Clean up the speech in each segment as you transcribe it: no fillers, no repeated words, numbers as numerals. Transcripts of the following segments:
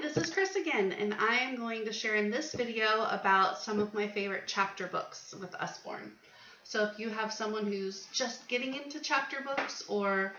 this is Chris again, and I am going to share in this video about some of my favorite chapter books with Usborne. So if you have someone who's just getting into chapter books or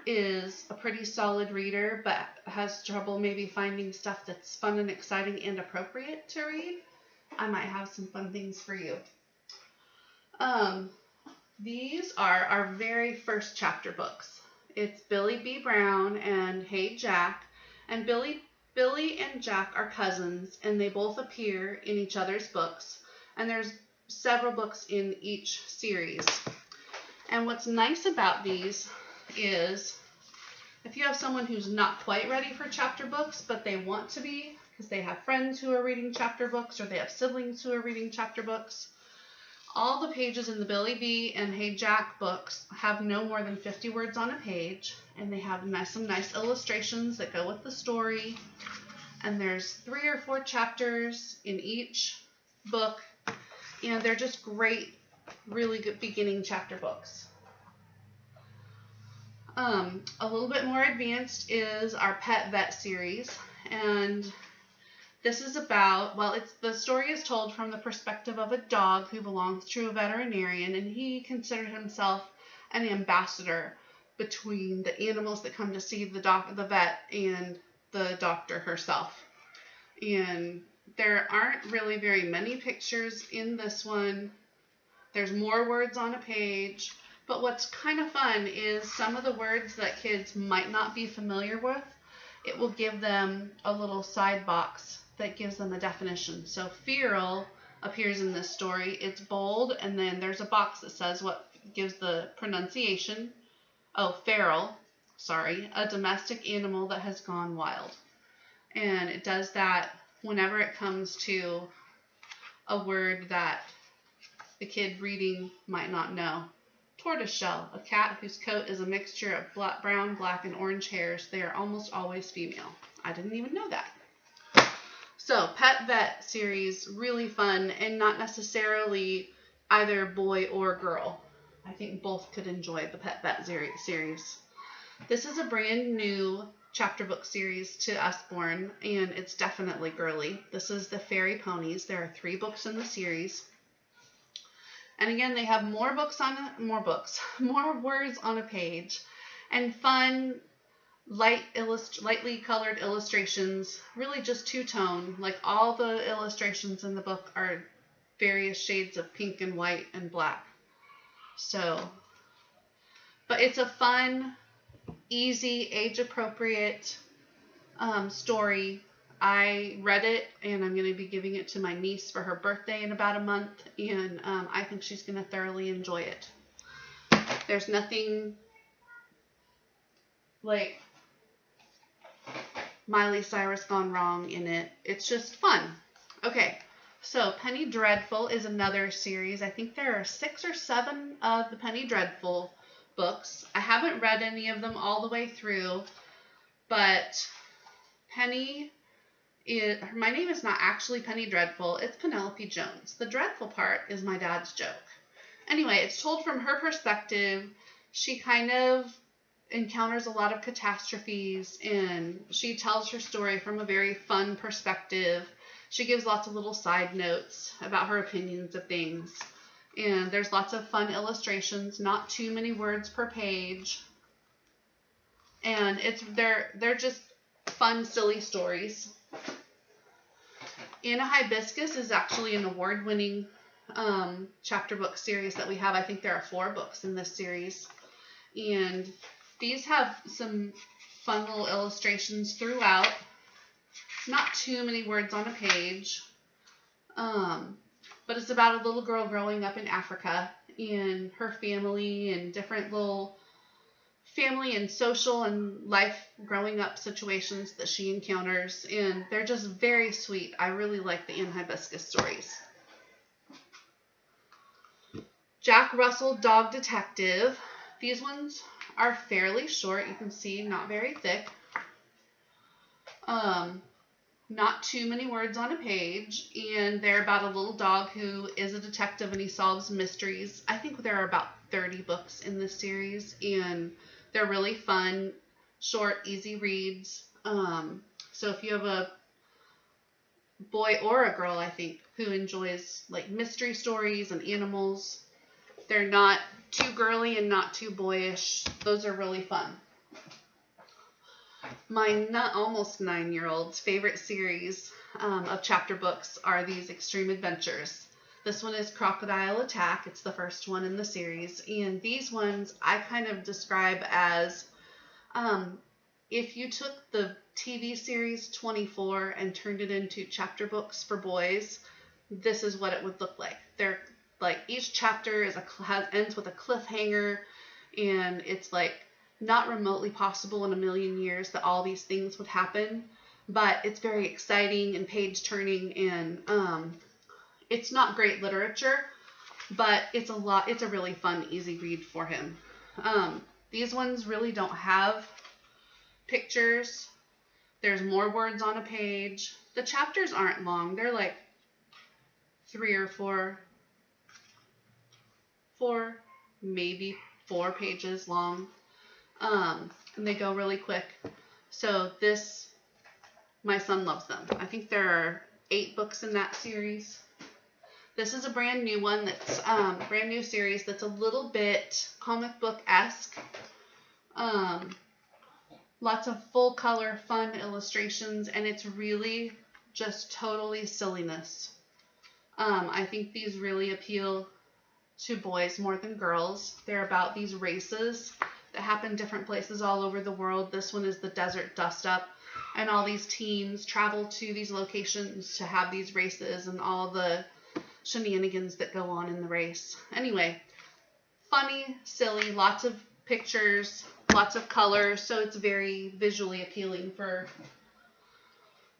is a pretty solid reader but has trouble maybe finding stuff that's fun and exciting and appropriate to read, I might have some fun things for you. These are our very first chapter books. It's Billy B. Brown and Hey Jack, and Billy and Jack are cousins, and they both appear in each other's books, and there's several books in each series. And what's nice about these is if you have someone who's not quite ready for chapter books, but they want to be because they have friends who are reading chapter books or they have siblings who are reading chapter books, all the pages in the Billy B and Hey Jack books have no more than 50 words on a page, and they have some nice illustrations that go with the story. And there's 3 or 4 chapters in each book, and they're just great, really good beginning chapter books. A little bit more advanced is our Pet Vet series, and this is about, the story is told from the perspective of a dog who belongs to a veterinarian, and he considered himself an ambassador between the animals that come to see the vet and the doctor herself. And there aren't really very many pictures in this one. There's more words on a page, but what's kind of fun is some of the words that kids might not be familiar with, it will give them a little side box that gives them a definition. So feral appears in this story. It's bold, and then there's a box that says what gives the pronunciation. Oh, feral, sorry, a domestic animal that has gone wild. And it does that whenever it comes to a word that the kid reading might not know. Tortoiseshell, a cat whose coat is a mixture of brown, black, and orange hairs. They are almost always female. I didn't even know that. So, Pet Vet series, really fun, and not necessarily either boy or girl. I think both could enjoy the Pet Vet series. This is a brand new chapter book series to Usborne, and it's definitely girly. This is the Fairy Ponies. There are 3 books in the series. And again, they have more words on a page, and fun, lightly colored illustrations, really just two-tone. Like all the illustrations in the book are various shades of pink and white and black. So, but it's a fun, easy, age-appropriate story. I read it, and I'm going to be giving it to my niece for her birthday in about a month, and I think she's going to thoroughly enjoy it. There's nothing like Miley Cyrus gone wrong in it. It's just fun. Okay, so Penny Dreadful is another series. I think there are 6 or 7 of the Penny Dreadful books. I haven't read any of them all the way through, but my name is not actually Penny Dreadful. It's Penelope Jones. The dreadful part is my dad's joke. Anyway, it's told from her perspective. She kind of encounters a lot of catastrophes, and she tells her story from a very fun perspective. She gives lots of little side notes about her opinions of things, and there's lots of fun illustrations, not too many words per page, and they're just fun, silly stories. Anna Hibiscus is actually an award-winning chapter book series that we have. I think there are 4 books in this series, and these have some fun little illustrations throughout. Not too many words on a page, but it's about a little girl growing up in Africa and her family and different little family and social and life growing up situations that she encounters, and they're just very sweet. I really like the Anne Hibiscus stories. Jack Russell Dog Detective. These ones are fairly short. You can see not very thick. Not too many words on a page, and they're about a little dog who is a detective and he solves mysteries. I think there are about 30 books in this series, and they're really fun, short, easy reads. So if you have a boy or a girl, I think, who enjoys like mystery stories and animals, they're not too girly and not too boyish. Those are really fun. My almost 9-year-old's favorite series of chapter books are these extreme adventures. This one is Crocodile Attack. It's the first one in the series. And these ones I kind of describe as if you took the TV series 24 and turned it into chapter books for boys, this is what it would look like. They're like each chapter ends with a cliffhanger, and it's like not remotely possible in a million years that all these things would happen, but it's very exciting and page turning, and it's not great literature, but it's a really fun, easy read for him. These ones really don't have pictures. There's more words on a page. The chapters aren't long. They're like 3 or 4, maybe 4 pages long. And they go really quick. So my son loves them. I think there are 8 books in that series. This is a brand new one that's brand new series that's a little bit comic book-esque. Lots of full color, fun illustrations, and it's really just totally silliness. I think these really appeal to boys more than girls. They're about these races that happen different places all over the world. This one is the Desert Dust Up, and all these teams travel to these locations to have these races and all the shenanigans that go on in the race. Anyway, funny, silly, lots of pictures, lots of colors, so it's very visually appealing for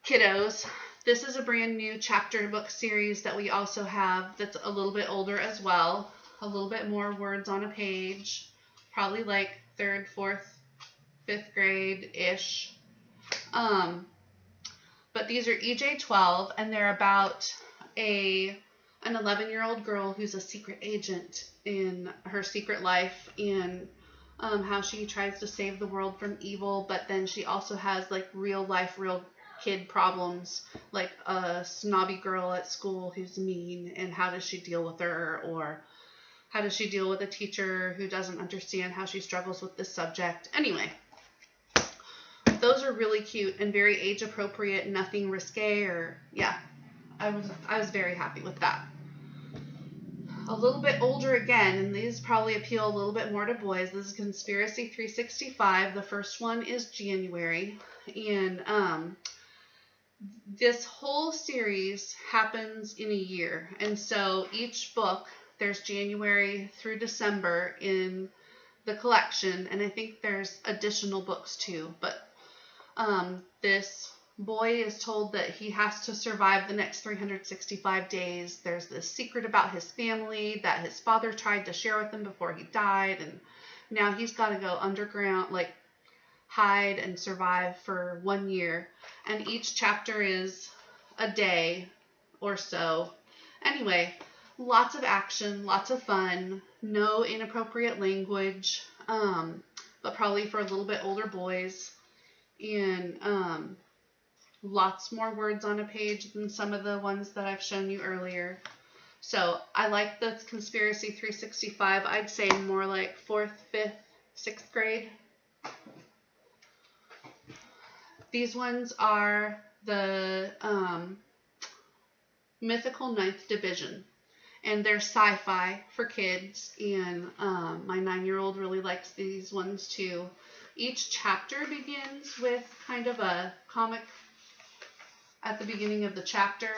kiddos. This is a brand new chapter book series that we also have that's a little bit older as well. A little bit more words on a page, probably like 3rd, 4th, 5th grade-ish. But these are EJ-12, and they're about an 11-year-old girl who's a secret agent in her secret life, and how she tries to save the world from evil, but then she also has like real kid problems, like a snobby girl at school who's mean, and how does she deal with her, or how does she deal with a teacher who doesn't understand how she struggles with this subject. Anyway, those are really cute and very age appropriate, nothing risque, or yeah, I was very happy with that. A little bit older again, and these probably appeal a little bit more to boys. This is Conspiracy 365. The first one is January, and this whole series happens in a year, and so each book, there's January through December in the collection, and I think there's additional books too, but this boy is told that he has to survive the next 365 days. There's this secret about his family that his father tried to share with him before he died, and now he's got to go underground, like hide and survive for 1 year. And each chapter is a day or so. Anyway, lots of action, lots of fun, no inappropriate language, but probably for a little bit older boys, and lots more words on a page than some of the ones that I've shown you earlier. So I like the Conspiracy 365. I'd say more like 4th, 5th, 6th grade. These ones are the Mythical 9th Division, and they're sci-fi for kids, and my 9-year-old really likes these ones too. Each chapter begins with kind of a comic at the beginning of the chapter,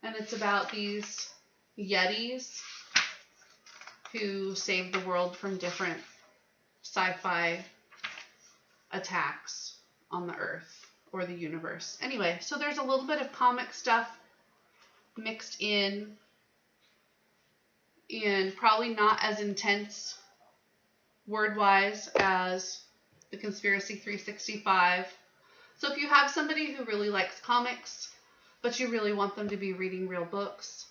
and it's about these yetis who save the world from different sci-fi attacks on the earth or the universe. Anyway, so there's a little bit of comic stuff mixed in, and probably not as intense word-wise as the Conspiracy 365. So if you have somebody who really likes comics, but you really want them to be reading real books,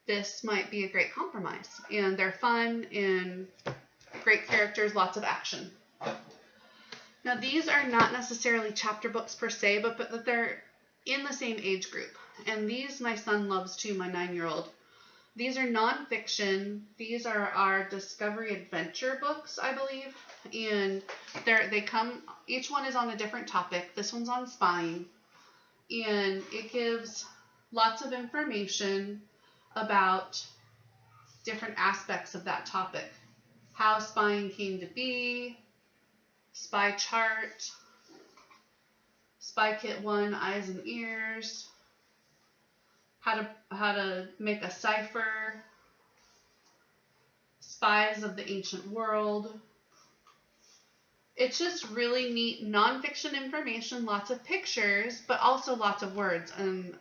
this might be a great compromise. And they're fun and great characters, lots of action. Now, these are not necessarily chapter books per se, but they're in the same age group. And these my son loves too, my 9-year-old. These are nonfiction. These are our Discovery Adventure books, I believe. And they come, each one is on a different topic. This one's on spying. And it gives lots of information about different aspects of that topic. How spying came to be, spy chart, spy kit 1, eyes and ears, how to make a cipher, spies of the ancient world. It's just really neat nonfiction information, lots of pictures, but also lots of words, and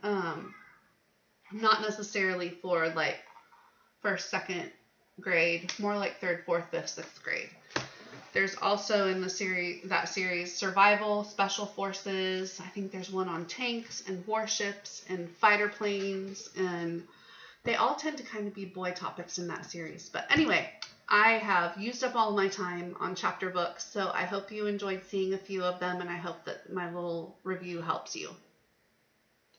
not necessarily for like first, second grade, more like third, fourth, fifth, sixth grade. There's also in the series survival, special forces. I think there's one on tanks and warships and fighter planes, and they all tend to kind of be boy topics in that series. But anyway, I have used up all my time on chapter books, so I hope you enjoyed seeing a few of them, and I hope that my little review helps you.